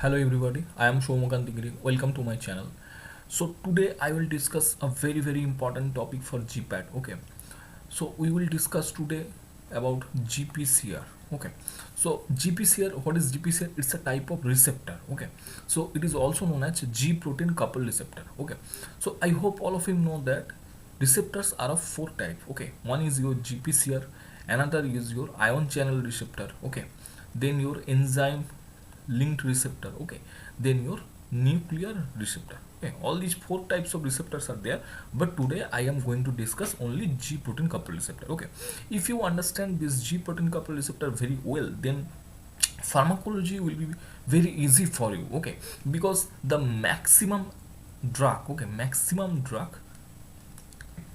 Hello everybody, I am Shomakant Giri. Welcome to my channel. So today I will discuss a very important topic for GPAT. Okay, so we will discuss today about GPCR. Okay, so GPCR, what is GPCR? It's a type of receptor. Okay, so it is also known as G protein coupled receptor. Okay, so I hope all of you know that receptors are of four types. Okay, one is your GPCR, another is your ion channel receptor. Okay, then your enzyme linked receptor. Okay, then your nuclear receptor. Okay, all these four types of receptors are there, but today I am going to discuss only G protein coupled receptor. Okay, if you understand this G protein coupled receptor very well, then pharmacology will be very easy for you. Okay, because the maximum drug, okay, maximum drug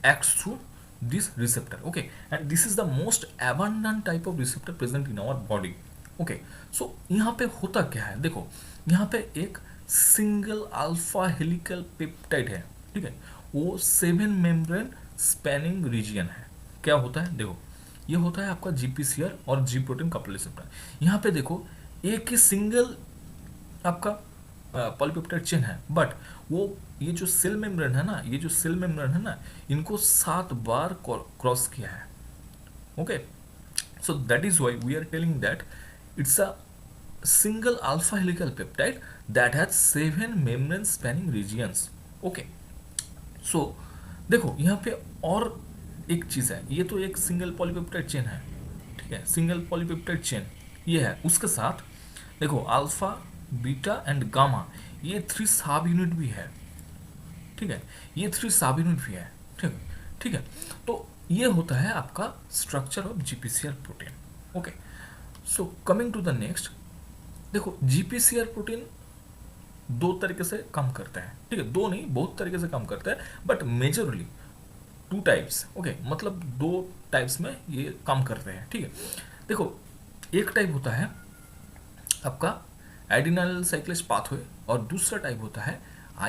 acts through this receptor. Okay, and this is the most abundant type of receptor present in our body. Okay, so यहाँ पे होता क्या है, देखो यहाँ पे एक single alpha helical peptide है, ठीक है, वो 7 मेम्ब्रेन स्पैनिंग रीजन है. क्या होता है, देखो ये होता है आपका जीपीसीआर और जी प्रोटीन कपल रिसेप्टर. यहाँ पे देखो एक ही सिंगल आपका पॉलीपेप्टाइड चेन है, बट वो ये जो सेल मेम्ब्रेन है ना, ये जो सेल मेम्ब्रेन है ना, इनको 7 बार क्रॉस किया है. Okay, so that is why we are telling that it's a single alpha helical peptide that has 7 membrane spanning regions. Okay, so देखो यहाँ पे और एक चीज़ है, ये तो एक सिंगल पॉलीपेप्टाइड चेन है, ठीक है, सिंगल पॉलीपेप्टाइड चेन ये है, उसके साथ देखो अल्फा बीटा एंड गामा ये 3 सब यूनिट भी है, ठीक है, ये 3 सब यूनिट भी है, ठीक है, ठीक है. तो ये होता है आपका structure of GPCR protein. Okay, so coming to the next, देखो जीपीसीआर प्रोटीन दो तरीके से काम करता है, ठीक है, दो नहीं बहुत तरीके से काम करता है, बट मेजरली 2 टाइप्स. ओके, मतलब 2 टाइप्स में ये काम करते हैं, ठीक है. देखो एक टाइप होता है आपका एडिनाइल साइक्लेज पाथवे और दूसरा टाइप होता है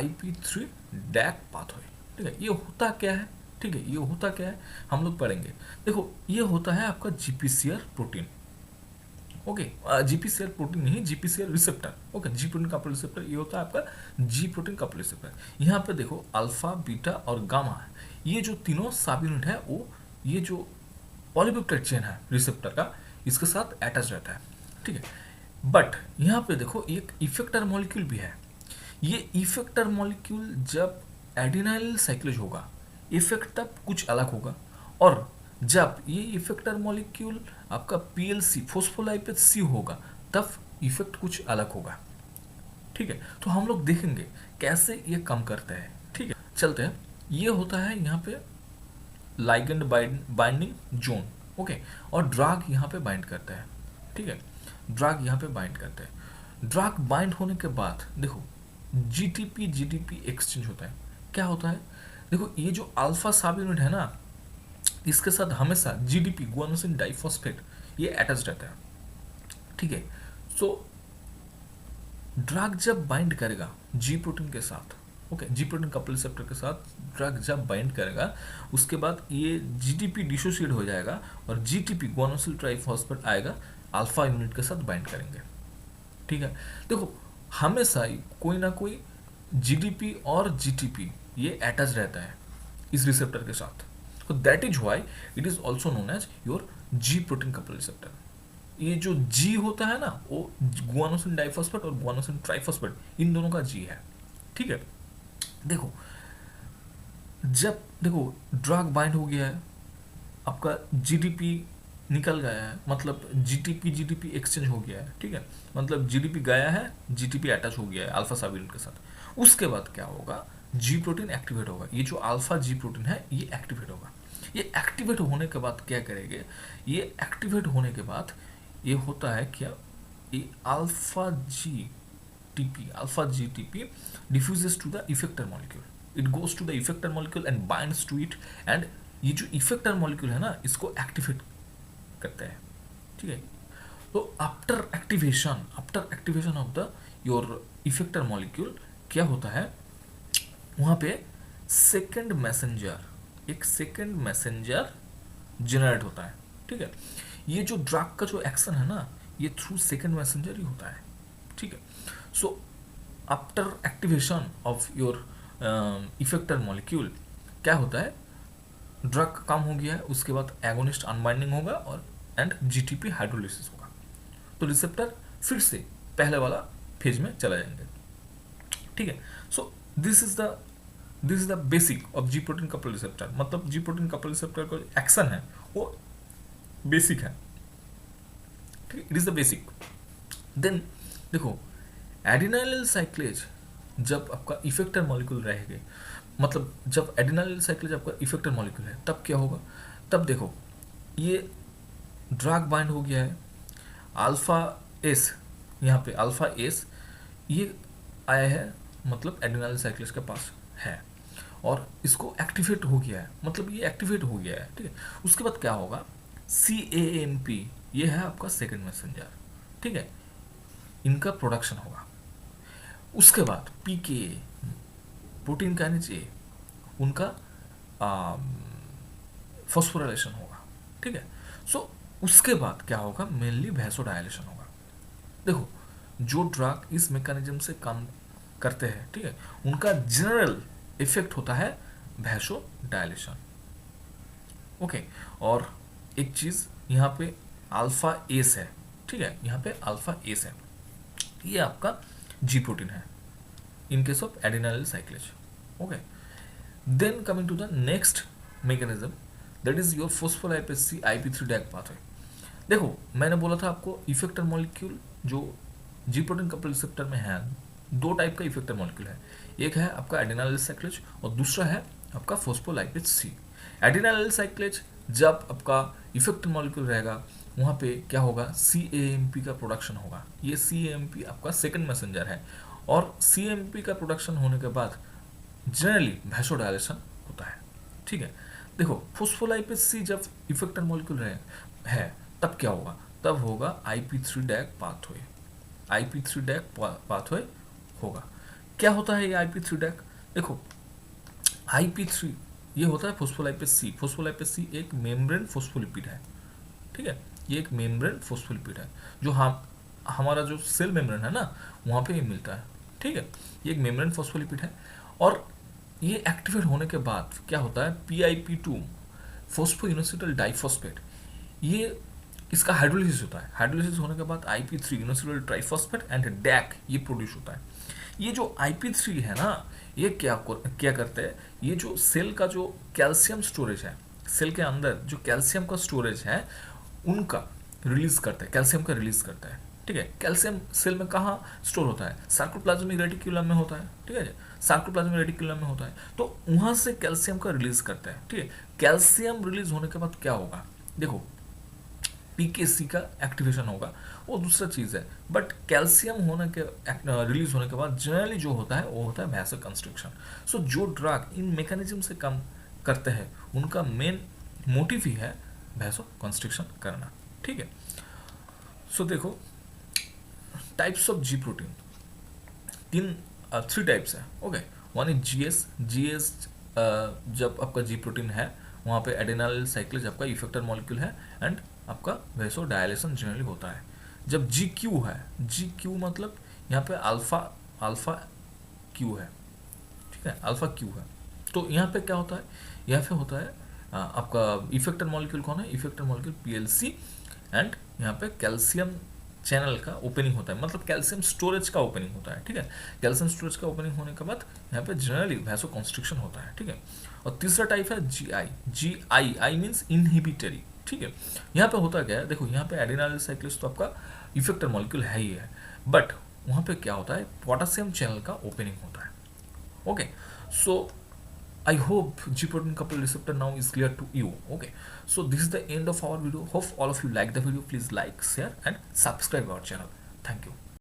IP3 डैक पाथवे. ठीक है, ये होता क्या है, ठीक है, ये होता क्या है हम लोग पढ़ेंगे. देखो ये होता है आपका GPCR protein. Okay, GPCR protein नहीं, GPCR receptor. Okay, G protein couple receptor ये होता है आपका जी प्रोटीन कपल रिसेप्टर. यहाँ पे देखो अल्फा बीटा और गामा है, ये जो तीनों सब यूनिट है वो ये जो पॉलीपेप्टाइड चेन है रिसेप्टर का इसके साथ अटैच रहता है, ठीक है. बट यहाँ पे देखो एक इफेक्टर मॉलिक्यूल भी है. ये इफेक्टर मॉलिक्यूल जब एडिनाइल साइक्लेज होगा इफेक्ट तब कुछ अलग होगा, और जब ये इफेक्टर मॉलिक्यूल आपका पीएलसी फोस्फोलाइपेज सी होगा तब इफेक्ट कुछ अलग होगा, ठीक है. तो हम लोग देखेंगे कैसे ये काम करता है, ठीक है. चलते हैं, ये होता है यहाँ पे लाइगेंड बाइंडिंग जोन. ओके, और ड्रग यहाँ पे बाइंड करता है, ठीक है, ड्रग यहाँ पे बाइंड करता है. ड्रग बाइंड होने के बाद देखो जीटीपी एक्सचेंज होता है. क्या होता है, देखो ये जो अल्फा सब यूनिट है ना, इसके साथ हमेशा जीडीपी गुआनोसिन डाइफॉस्फेट ये अटैच रहता है, ठीक है. सो ड्रग जब बाइंड करेगा जी प्रोटीन के साथ, okay, G protein couple receptor के साथ ड्रग जब बाइंड करेगा उसके बाद ये जीडीपी डिसोसिएट हो जाएगा और जीटीपी गुआनोसिल ट्राइफॉस्फेट आएगा, अल्फा यूनिट के साथ बाइंड करेंगे, ठीक है. देखो हमेशा ही कोई ना कोई जीडीपी और जीटीपी ये अटैच रहता है इस रिसेप्टर के साथ. तो that is why it is also known as your G protein couple receptor. ये जो जी होता है ना वो गुआनोसिन डाइफॉस्फेट और गुआनोसिन ट्राइफॉस्फेट इन दोनों का जी है, ठीक है. देखो जब देखो ड्रग बाइंड हो गया है, आपका जीडीपी निकल गया है, मतलब जीटीपी एक्सचेंज हो गया है, ठीक है, मतलब जीडीपी गया है, जीटीपी अटैच हो गया है अल्फा सब यूनिट के साथ. उसके बाद क्या होगा, जी प्रोटीन एक्टिवेट होगा, ये जो अल्फा जी प्रोटीन है ये एक्टिवेट होगा. ये एक्टिवेट होने के बाद क्या करेंगे, ये एक्टिवेट होने के बाद ये होता है क्या, ये alpha G TP diffuses to the effector molecule, it goes to the effector molecule and binds to it, and ये जो इफेक्टर मॉलिक्यूल है ना इसको एक्टिवेट करते हैं, ठीक है. तो after activation of the your effector molecule क्या होता है, वहाँ पे एक सेकेंड मैसेंजर जनरेट होता है, ठीक है. ये जो ड्रग का जो एक्शन है ना ये थ्रू सेकेंड मैसेंजर ही होता है, ठीक है। So after activation of your effector molecule क्या होता है, ड्रग काम हो गया है, उसके बाद एगोनिस्ट अनबाइंडिंग होगा और एंड जीटीपी हाइड्रोलिसिस होगा, तो रिसेप्टर फिर से पहले वाला फेज में चला जाएंगे, ठीक है। So this is the basic of G protein couple receptor, मतलब जी प्रोटीन कपल रिसेप्टर का एक्शन है वो बेसिक है, ठीक है, it is the basic. Then देखो एडिनाइल साइक्लेज जब आपका इफेक्टर मॉलिक्यूल रहेंगे, मतलब जब एडिनाइल साइक्लेज आपका इफेक्टर मॉलिक्यूल है तब क्या होगा, तब देखो ये ड्रग बाइंड हो गया है, अल्फा एस, यहाँ पे अल्फा एस ये आया है, मतलब एडिनाइल साइक्लेज के पास है और इसको एक्टिवेट हो गया है, मतलब ये एक्टिवेट हो गया है, ठीक है। उसके बाद क्या होगा, सी ए एम पी ये है आपका सेकेंड मैसेंजर, ठीक है, इनका प्रोडक्शन होगा। उसके बाद पी के प्रोटीन काइनेज ए उनका फॉस्फोराइलेशन होगा, ठीक है। सो उसके बाद क्या होगा, मेनली वैसोडाइलेशन होगा। देखो जो ड्रग इस मैकेनिज्म से काम करते हैं, ठीक है, उनका जनरल इफेक्ट होता है वैसोडाइलेशन, ओके। और एक चीज यहाँ पे अल्फा एस है, ठीक है, यहाँ पे अल्फा एस है, ये आपका जी प्रोटीन है in case of adenylyl cyclase, okay. Then coming to the next mechanism that is your phospholipase C IP3 DAG pathway. देखो मैंने बोला था आपको इफेक्टर मॉलिक्यूल जो जी प्रोटीन कपल रिसेप्टर में है, दो टाइप का इफेक्टर मॉलिक्यूल है, एक है आपका एडिनाइल साइक्लेज और दूसरा है आपका फोस्फोलाइपेज सी। एडिनाइल साइक्लेज जब आपका इफेक्टर मॉलिक्यूल रहेगा वहाँ पे क्या होगा, CAMP का प्रोडक्शन होगा, ये CAMP आपका सेकंड मैसेंजर है और CAMP का प्रोडक्शन होने के बाद जनरली वैसोडाइलेशन होता है, ठीक है। देखो फोस्फोलाइपेज सी जब इफेक्टर मॉलिक्यूल है तब क्या होगा, तब होगा IP3 DAG pathway, IP3 DAG pathway होगा। क्या होता है ये IP3 डैग, देखो IP3 ये होता है फोस्फोलाइपेज सी। फोस्फोलाइपेज सी एक मेम्ब्रेन फोस्फोलिपिड है, ठीक है, ये एक मेम्ब्रेन फोस्फोलिपिड है जो हमारा जो सेल मेम्ब्रेन है ना वहाँ पे ये मिलता है, ठीक है, ये एक मेम्ब्रेन फोस्फोलिपिड है। और ये एक्टिवेट होने के बाद क्या होता है, PIP2 फोस्फोइनोसिटल डाइफॉस्फेट, ये इसका हाइड्रोलिसिस होता है, हाइड्रोलिसिस होने के बाद IP3 इनोसिटल ट्राइफॉस्फेट एंड डैक ये प्रोड्यूस होता है। ये जो IP3 है ना ये क्या करते हैं, ये जो सेल का जो कैल्शियम स्टोरेज है, सेल के अंदर जो कैल्शियम का स्टोरेज है उनका रिलीज करता है, कैल्शियम का रिलीज करता है, ठीक है। कैल्शियम सेल में कहाँ स्टोर होता है, सार्कोप्लाज्मिक रेटिकुलम में होता है, ठीक है, सार्कोप्लाज्मिक रेटिकुलम में होता है, तो वहां से कैल्शियम का रिलीज करता है, ठीक है। कैल्शियम रिलीज होने के बाद क्या होगा, देखो PKC का एक्टिवेशन होगा, वो दूसरा चीज़ है, बट कैल्शियम होने के रिलीज होने के बाद जनरली जो होता है वो होता है वैसो कंस्ट्रिक्शन। सो जो ड्रग इन मैकेनिज्म से काम करते हैं उनका मेन मोटिव ही है वैसो कंस्ट्रिक्शन करना, ठीक है। सो देखो types of G protein three types है, ओके। वन इज GS जब आपका जी प्रोटीन है वहाँ पे एडिनाइल साइक्लेज आपका इफेक्टर मॉलिक्यूल है एंड आपका वैसोडाइलेशन जनरली होता है। जब GQ है, GQ मतलब यहाँ पे अल्फा क्यू है, ठीक है, अल्फा क्यू है, तो यहाँ पे क्या होता है, यहाँ पे होता है आपका इफेक्टर मॉलिक्यूल कौन है, इफेक्टर मॉलिक्यूल PLC एंड यहाँ पे कैल्शियम चैनल का ओपनिंग होता है, मतलब कैल्शियम स्टोरेज का ओपनिंग होता है, ठीक है। कैल्शियम स्टोरेज का ओपनिंग होने के बाद यहाँ पे जनरली वैसो कंस्ट्रिक्शन होता है, ठीक है। और तीसरा टाइप है GI मीन्स इनहिबिटरी, ठीक है। यहाँ पे होता क्या है, देखो यहाँ पे एडिनाइल साइक्लेज तो आपका इफेक्टर मॉलिक्यूल है ही है, बट वहाँ पे क्या होता है, पोटेशियम चैनल का ओपनिंग होता है, okay. So I hope G protein coupled receptor now is clear to you. Okay, so this is the end of our video. Hope all of you like the video. Please like, share and subscribe our channel. Thank you.